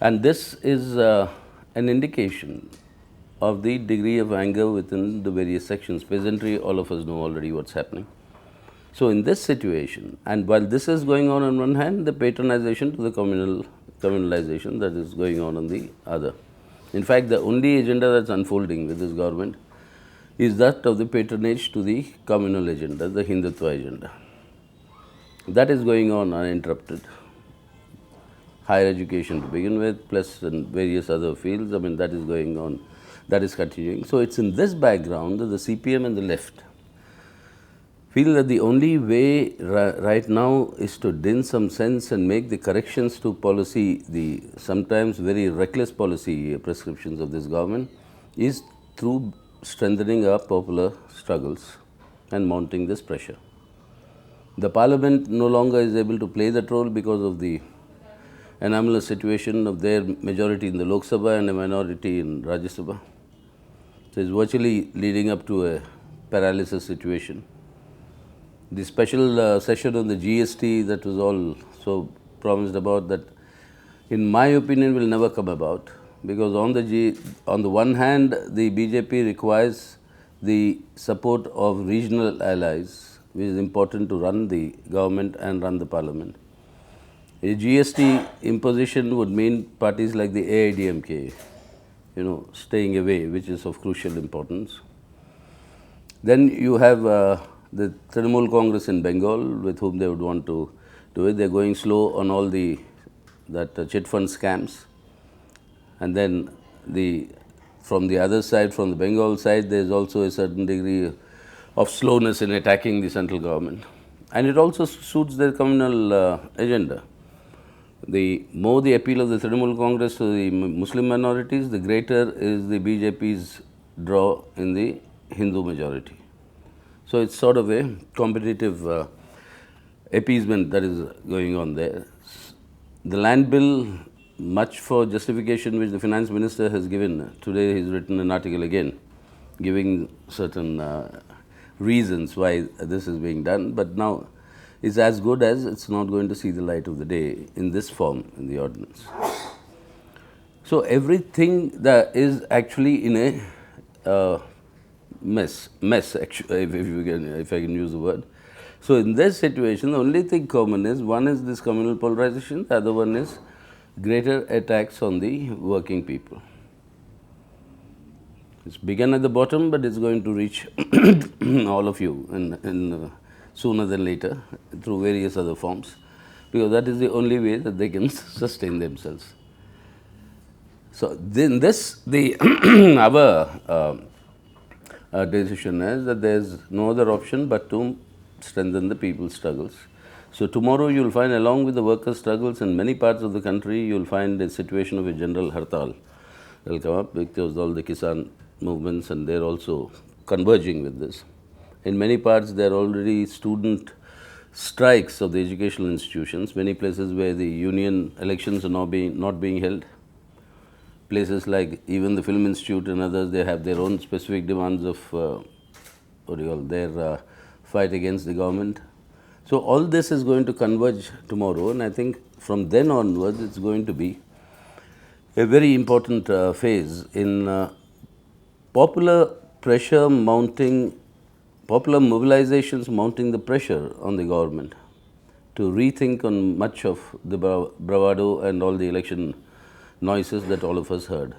And this is an indication of the degree of anger within the various sections. Peasantry, all of us know already what's happening. So, in this situation, and while this is going on one hand, the patronization to the communalization that is going on the other. In fact, the only agenda that's unfolding with this government is that of the patronage to the communal agenda, the Hindutva agenda. That is going on uninterrupted. Higher education to begin with, plus in various other fields, I mean, that is going on, that is continuing. So, it's in this background that the CPM and the left feel that the only way right now is to din some sense and make the corrections to policy, the sometimes very reckless policy prescriptions of this government, is through strengthening our popular struggles and mounting this pressure. The parliament no longer is able to play that role because of the anomalous situation of their majority in the Lok Sabha and a minority in Rajya Sabha. So, it's virtually leading up to a paralysis situation. The special session on the GST that was all so promised about, that in my opinion will never come about, because on the one hand the BJP requires the support of regional allies, which is important to run the government and run the parliament. A GST imposition would mean parties like the AIDMK, staying away, which is of crucial importance. Then you have the Trinamool Congress in Bengal, with whom they would want to do it. They are going slow on all that chit fund scams. And then from the other side, from the Bengal side, there is also a certain degree of slowness in attacking the central government. And it also suits their communal agenda. The more the appeal of the Trinamool Congress to the Muslim minorities, the greater is the BJP's draw in the Hindu majority. So, it's sort of a competitive appeasement that is going on there. The land bill, much for justification which the finance minister has given, today he has written an article again giving certain reasons why this is being done, but now is as good as it's not going to see the light of the day in this form in the ordinance. So, everything that is actually in a mess actually, if I can use the word. So, in this situation, the only thing common is, one is this communal polarization, the other one is greater attacks on the working people. It's begun at the bottom, but it's going to reach all of you in sooner than later through various other forms, because that is the only way that they can sustain themselves. So, then our decision is that there is no other option but to strengthen the people's struggles. So, tomorrow you will find, along with the workers' struggles in many parts of the country, you will find a situation of a general hartal that will come up, because all the Kisan movements, and they are also converging with this. In many parts, there are already student strikes of the educational institutions, many places where the union elections are not being held. Places like even the Film Institute and others, they have their own specific demands of their fight against the government. So, all this is going to converge tomorrow, and I think from then onwards it's going to be a very important phase in popular mobilizations mounting the pressure on the government to rethink on much of the bravado and all the election noises that all of us heard.